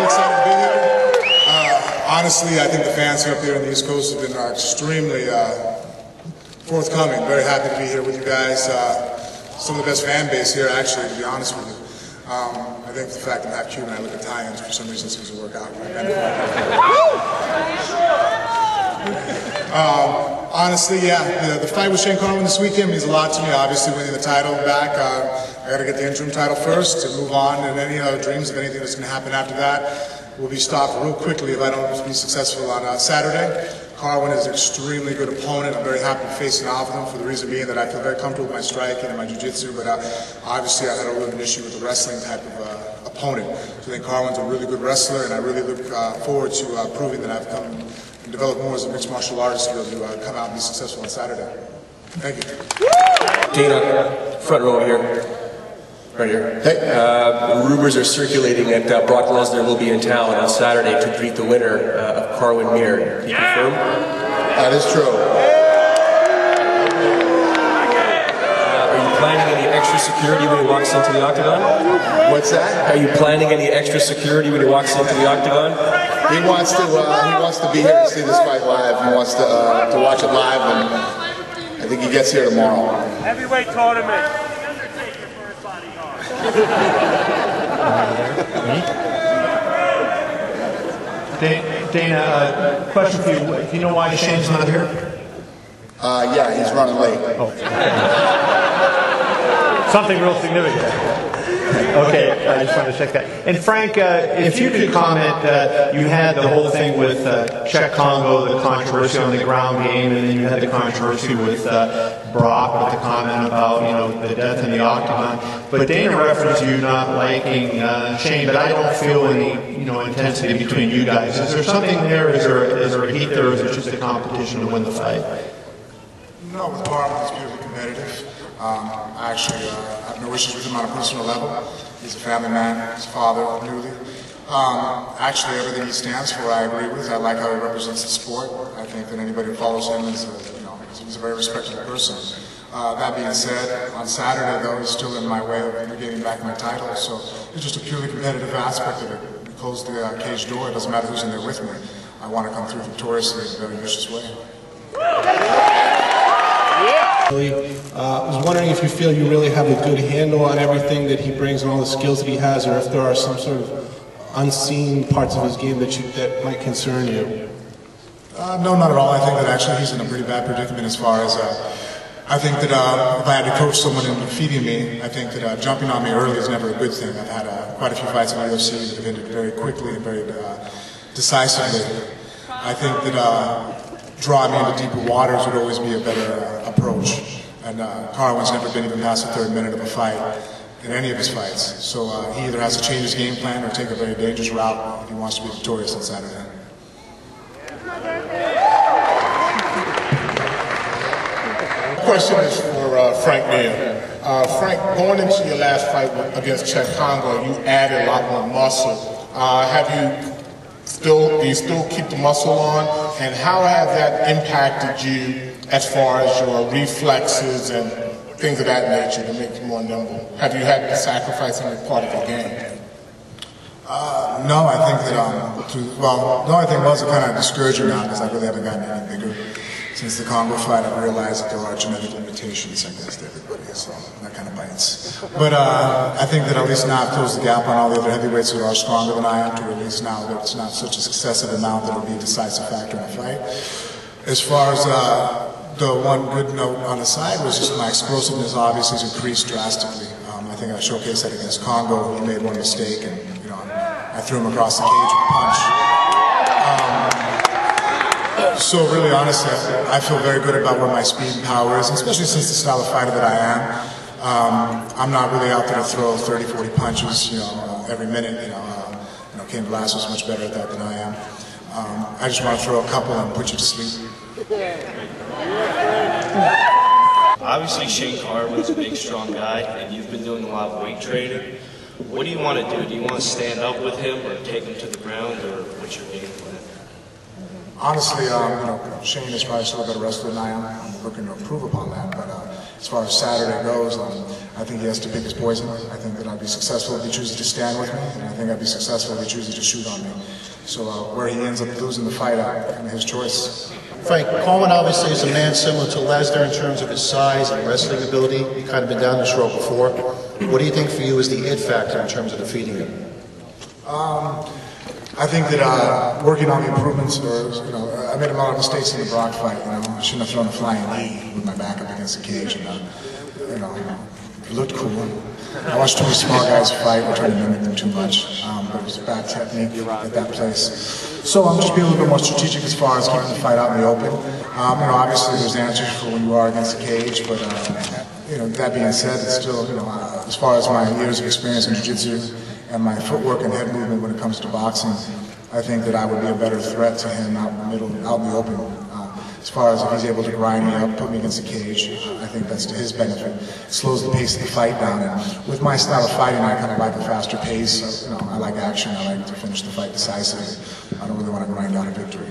really excited to be here. Honestly, I think the fans here up there on the East Coast have been extremely forthcoming. Very happy to be here with you guys. Some of the best fan base here, actually, to be honest with you. I think the fact that I'm half Cuban and I look Italian for some reason seems to work out. Honestly, yeah, the fight with Shane Carwin this weekend means a lot to me. Obviously, winning the title back, I got to get the interim title first to move on, and any dreams of anything that's going to happen after that will be stopped real quickly if I don't be successful on Saturday. Carwin is an extremely good opponent. I'm very happy facing off with him for the reason being that I feel very comfortable with my striking and my jiu-jitsu, but obviously I had a little bit of an issue with the wrestling type of opponent. So I think Carwin's a really good wrestler, and I really look forward to proving that I've come and developed more as a mixed martial artist to be able to come out and be successful on Saturday. Thank you. Dana, front row here. Right here. Hey. Rumors are circulating that Brock Lesnar will be in town on Saturday to greet the winner of Carwin MIR. Can you confirm? That is true. Are you planning any extra security when he walks into the octagon? What's that? Are you planning any extra security when he walks into the octagon? He wants to be here to see this fight live. He wants to watch it live, and I think he gets here tomorrow. Heavyweight tournament. Dana, question for you. Do you know why Shane's not here? Yeah, he's running late. Oh. Something real significant. Okay, I just wanted to check that. And Frank, if you could comment, you had the whole thing with Czech Congo, the controversy on the ground game, and then you had the controversy with Brock with the comment about, you know, the death in the octagon. But Dana referenced you not liking Shane, but I don't feel any, you know, intensity between you guys. Is there something there? Is there a heat there, or is it just a competition to win the fight? No, with Carwin, it's purely competitive. I actually have no issues with him on a personal level. He's a family man, his father, newly. Actually, everything he stands for, I agree with. I like how he represents the sport. I think that anybody who follows him is, he's a very respectable person. That being said, on Saturday, though, he's still in my way of getting back my title. So it's just a purely competitive aspect of it. We close the cage door. It doesn't matter who's in there with me. I want to come through victoriously in a very vicious way. I was wondering if you feel you really have a good handle on everything that he brings and all the skills that he has, or if there are some sort of unseen parts of his game that might concern you. No, not at all. I think that actually he's in a pretty bad predicament as far as I think that if I had to coach someone into defeating me, I think that jumping on me early is never a good thing. I've had quite a few fights in the UFC that have ended very quickly and very decisively. I think that draw me into deeper waters would always be a better approach. And Carwin's never been even past the third minute of a fight in any of his fights. So he either has to change his game plan or take a very dangerous route if he wants to be victorious on Saturday. The question is for Frank MIR. Frank, going into your last fight against Czech Congo, you added a lot more muscle. Do you still keep the muscle on? And how has that impacted you as far as your reflexes and things of that nature to make you more nimble? Have you had to sacrifice any part of your game? No, I think that, the only thing was kind of discouraging now because I really haven't gotten any bigger. Since the Congo fight, I realized that there are genetic limitations, I guess, to everybody, so that kind of bites. But I think that at least now I've closed the gap on all the other heavyweights who are stronger than I am, to at least now that it's not such a successive amount that will be a decisive factor in a fight. As far as the one good note on the side was just my explosiveness obviously has increased drastically. I think I showcased that against Congo. He made one mistake, and I threw him across the cage with a punch. So really, honestly, I feel very good about where my speed and power is, especially since the style of fighter that I am. I'm not really out there to throw 30, 40 punches, every minute. Cain Velasquez is much better at that than I am. I just want to throw a couple and put you to sleep. Obviously, Shane Carwin's a big, strong guy, and you've been doing a lot of weight training. What do you want to do? Do you want to stand up with him or take him to the ground, or what's your game plan? Honestly, Shane is probably still a better wrestler than I am. I'm looking to improve upon that. But as far as Saturday goes, I think he has to pick his poison. I think that I'd be successful if he chooses to stand with me, and I think I'd be successful if he chooses to shoot on me. So where he ends up losing the fight, his choice. Frank, Carwin obviously is a man similar to Lesnar in terms of his size and wrestling ability. You've kind of been down this road before. What do you think for you is the it factor in terms of defeating him? I think that working on the improvements, I made a lot of mistakes in the Brock fight. I shouldn't have thrown a flying knee with my back up against the cage. It looked cool. I watched too many small guys fight. I tried to mimic them too much, but it was a bad technique at that place. So I'm just being a little bit more strategic as far as keeping the fight out in the open. Obviously there's answers for when you are against the cage, but that being said, it's still, as far as my years of experience in jiu-jitsu and my footwork and head movement when it comes to boxing, I think that I would be a better threat to him out in the open. As far as if he's able to grind me up, put me against the cage, I think that's to his benefit. It slows the pace of the fight down. And with my style of fighting, I kind of like a faster pace. I like action. I like to finish the fight decisively. I don't really want to grind out a victory.